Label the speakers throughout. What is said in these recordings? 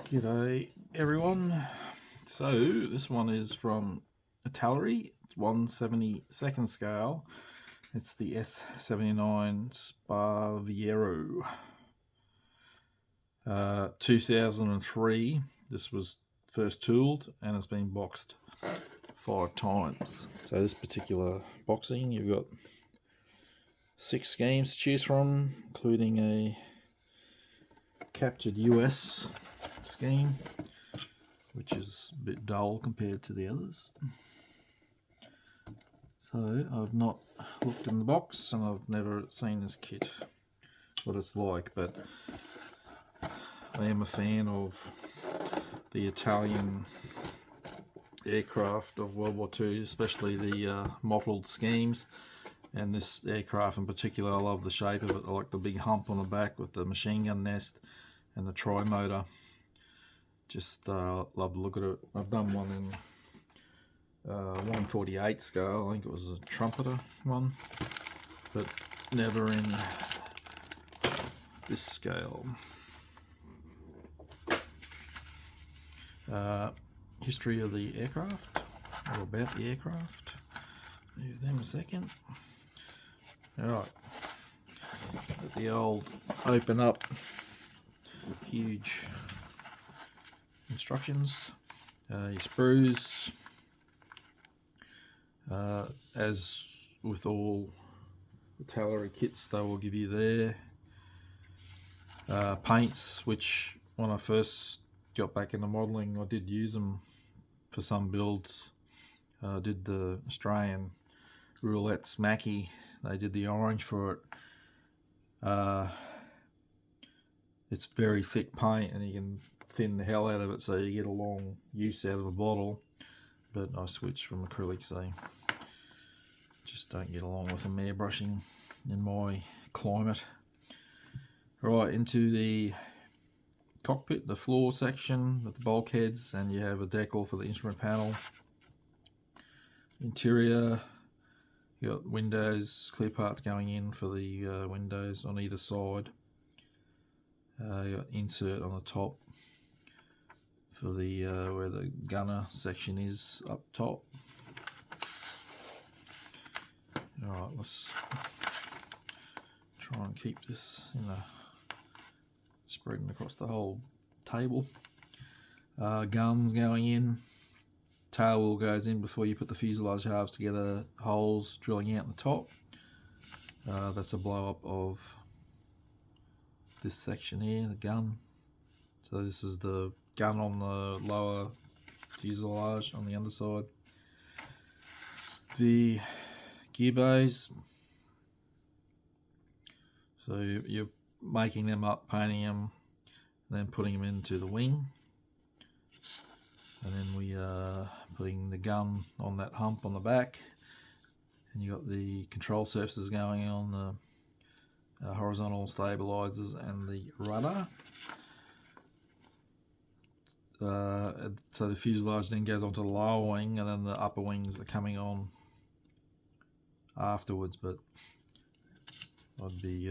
Speaker 1: G'day everyone. So this one is from Italeri. It's 1/72 scale. It's the S.79 Sparviero. 2003. This was first tooled and it's been boxed 5 times. So this particular boxing, you've got 6 games to choose from, including a captured US scheme, which is a bit dull compared to the others. So I've not looked in the box and I've never seen this kit, what it's like, but I am a fan of the Italian aircraft of World War II, especially the mottled schemes, and this aircraft in particular. I love the shape of it. I like the big hump on the back with the machine gun nest and the tri-motor. Just love the look at it. I've done one in 1/48 scale. I think it was a trumpeter one, but never in this scale. History of the aircraft, or about the aircraft. Move them a second. Alright, got the old open up, huge instructions, your sprues, as with all Italeri kits, they will give you their paints, which when I first got back into modelling, I did use them for some builds. I did the Australian Roulette's Mackie, they did the orange for it. It's very thick paint and you can thin the hell out of it, so you get a long use out of a bottle. But I switched from acrylics, they just don't get along with them airbrushing in my climate. Right, into the cockpit, the floor section with the bulkheads, and you have a decal for the instrument panel. Interior, you got windows, clear parts going in for the windows on either side. You got insert on the top for the where the gunner section is up top. Alright, let's try and keep this in a spreading across the whole table. Guns going in, tail wheel goes in before you put the fuselage halves together, holes drilling out the top. That's a blow up of this section here, the gun. So this is the gun on the lower fuselage on the underside. The gear bays, so you're making them up, painting them, and then putting them into the wing. And then we are putting the gun on that hump on the back, and you got the control surfaces going on, the horizontal stabilizers and the rudder. So the fuselage then goes onto the lower wing, and then the upper wings are coming on afterwards. But I'd be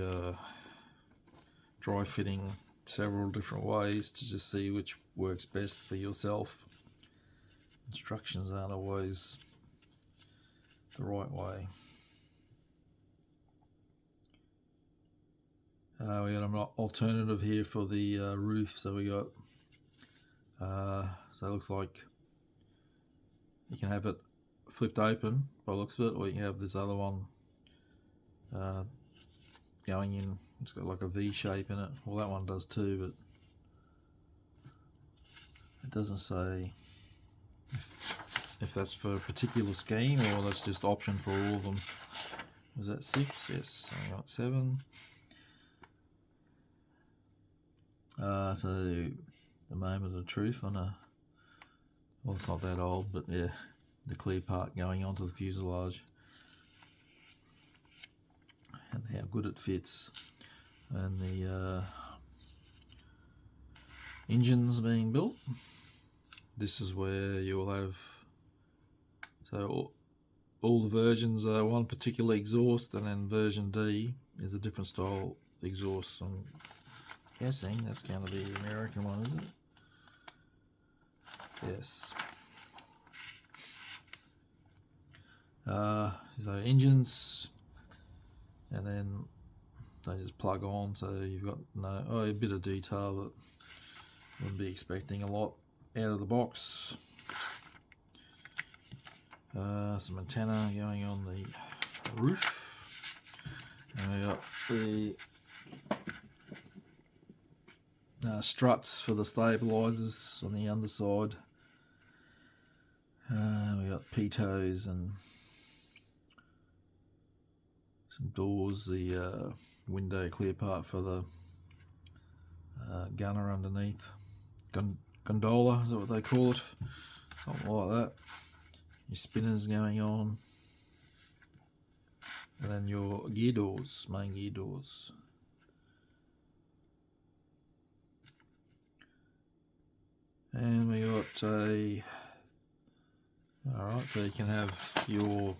Speaker 1: dry fitting several different ways to just see which works best for yourself. Instructions aren't always the right way. We got an alternative here for the roof. So we got so it looks like you can have it flipped open by the looks of it, or you can have this other one going in. It's got like a V shape in it. Well, that one does too, but it doesn't say if that's for a particular scheme or that's just option for all of them. Was that 6? Yes, I got 7. So the moment of truth on a, well, it's not that old, but yeah, the clear part going onto the fuselage and how good it fits, and the engines being built. This is where you'll have, so all the versions are one particular exhaust, and then version D is a different style exhaust. I'm guessing that's going to be the American one, isn't it? Yes. So engines, and then they just plug on, so you've got a bit of detail, but wouldn't be expecting a lot out of the box. Some antenna going on the roof, and we got the struts for the stabilizers on the underside. We got pitos and some doors, the window clear part for the gunner underneath. Gondola, is that what they call it? Something like that. Your spinners going on. And then your gear doors, main gear doors. And we got alright, so you can have your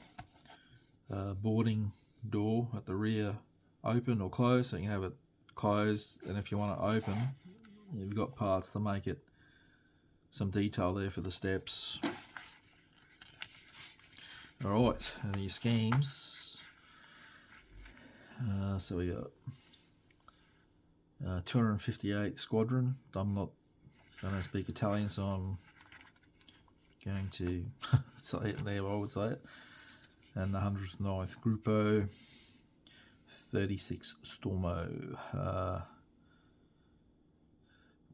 Speaker 1: boarding door at the rear open or closed, so you can have it closed, and if you want it open, you've got parts to make it some detail there for the steps. Alright, and your schemes. So we got 258 Squadron. I don't speak Italian, so I'm going to say it there, I would say it. And the 109th Gruppo, 36 Stormo,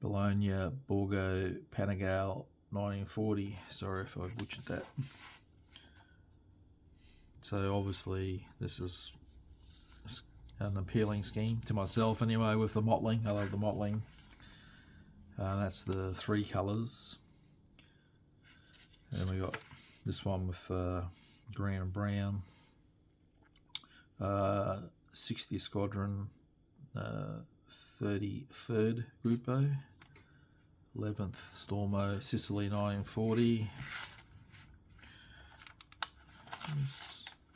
Speaker 1: Bologna, Borgo, Panigale, 1940. Sorry if I butchered that. So obviously this is an appealing scheme to myself anyway, with the mottling. I love the mottling. That's the 3 colours. And we got this one with green and brown. 60 Squadron, 33rd Gruppo, 11th Stormo, Sicily, 1940.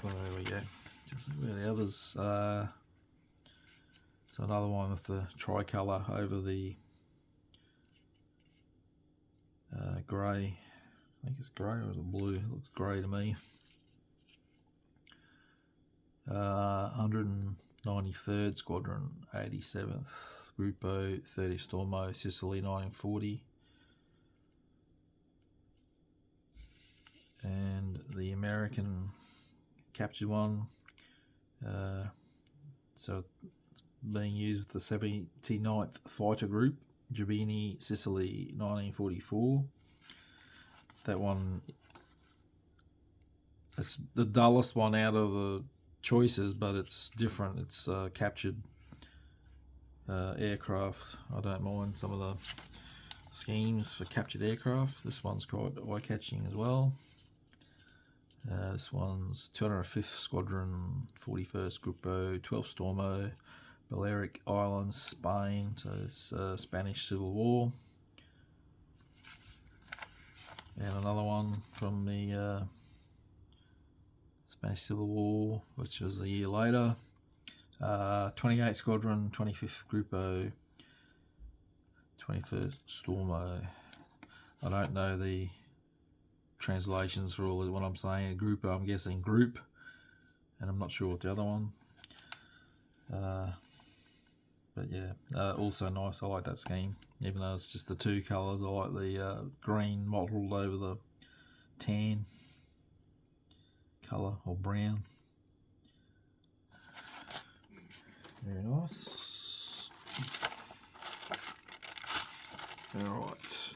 Speaker 1: There we go. Just where the others. So another one with the tricolour over the grey. I think it's grey, or is it blue? It looks grey to me. 193rd Squadron, 87th Gruppo, 30 Stormo, Sicily, 1940. And the American captured one. So it's being used with the 79th Fighter Group, Giubini, Sicily, 1944. That one, it's the dullest one out of the choices, but it's different. It's captured aircraft. I don't mind some of the schemes for captured aircraft. This one's quite eye-catching as well. This one's 205th Squadron, 41st Gruppo, 12 Stormo, Balearic Islands, Spain. So it's Spanish Civil War. And another one from the Spanish Civil War, which was a year later. 28th Squadron, 25th Gruppo, 21st Stormo. I don't know the translations for all of what I'm saying. A Gruppo, I'm guessing group, and I'm not sure what the other one. But yeah, also nice. I like that scheme, even though it's just the 2 colours. I like the green mottled over the tan colour, or brown. Very nice. Alright,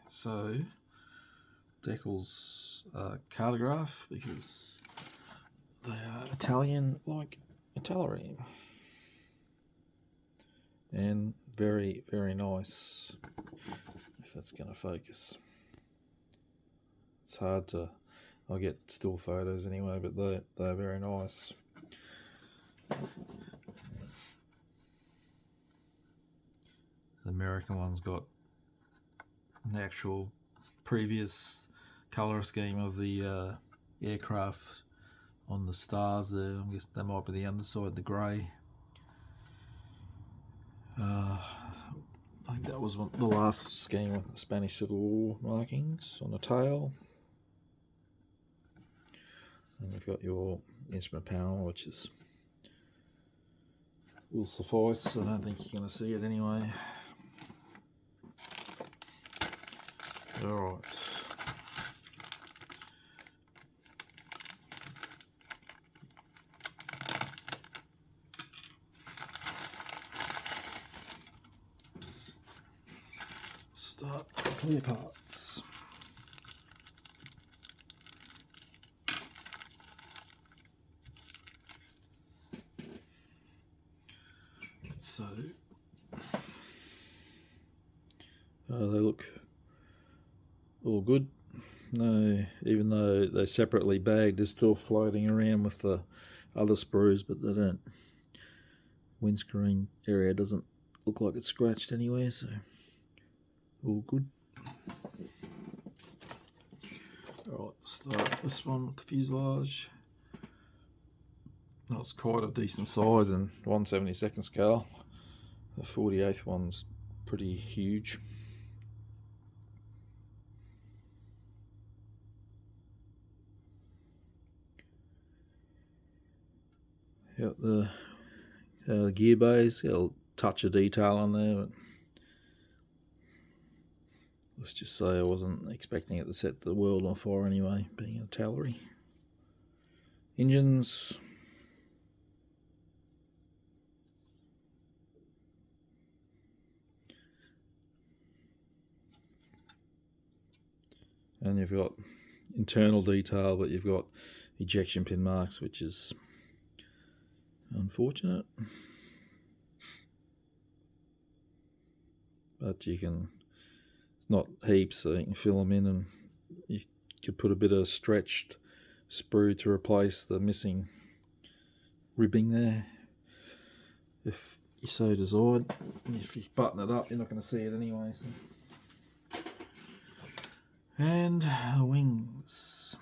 Speaker 1: so decals cartograph, because they are Italian like Italeri. And very, very nice, if that's going to focus. It's hard to, I'll get still photos anyway, but they're very nice. The American one's got the actual previous colour scheme of the aircraft on the stars there. I guess that might be the underside, the grey. I think that was the last scheme with the Spanish Civil War markings on the tail. And you've got your instrument panel, which will suffice. I don't think you're going to see it anyway. Alright. Start the clear parts. So they look all good. No, even though they're separately bagged, they're still floating around with the other sprues, but they don't. Windscreen area doesn't look like it's scratched anywhere, so all good. Alright, start this one with the fuselage. That's quite a decent size and 1/72 scale. The 48th one's pretty huge. Got the gear bays, got a touch of detail on there, but let's just say I wasn't expecting it to set the world on fire anyway, being an Italeri. Engines. And you've got internal detail, but you've got ejection pin marks, which is unfortunate. But you can, it's not heaps, so you can fill them in, and you could put a bit of stretched sprue to replace the missing ribbing there, if you so desired. If you button it up, you're not going to see it anyway. So. And the wings,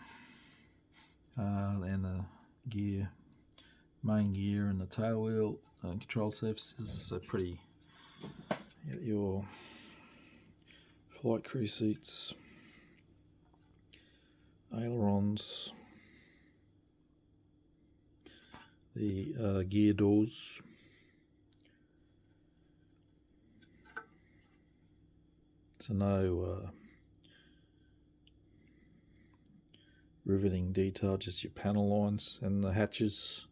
Speaker 1: and the gear, main gear, and the tail wheel and control surfaces are pretty. Your flight crew seats, ailerons, the gear doors, so no riveting detail, just your panel lines and the hatches.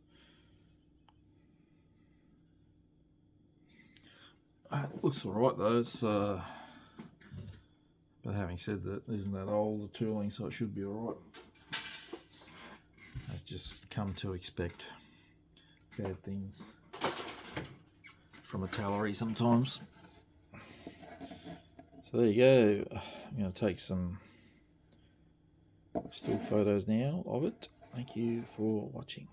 Speaker 1: It looks alright though, but having said that, isn't that old, the tooling, so it should be alright. I've just come to expect bad things from a Italeri sometimes. So there you go. I'm going to take some still photos now of it. Thank you for watching.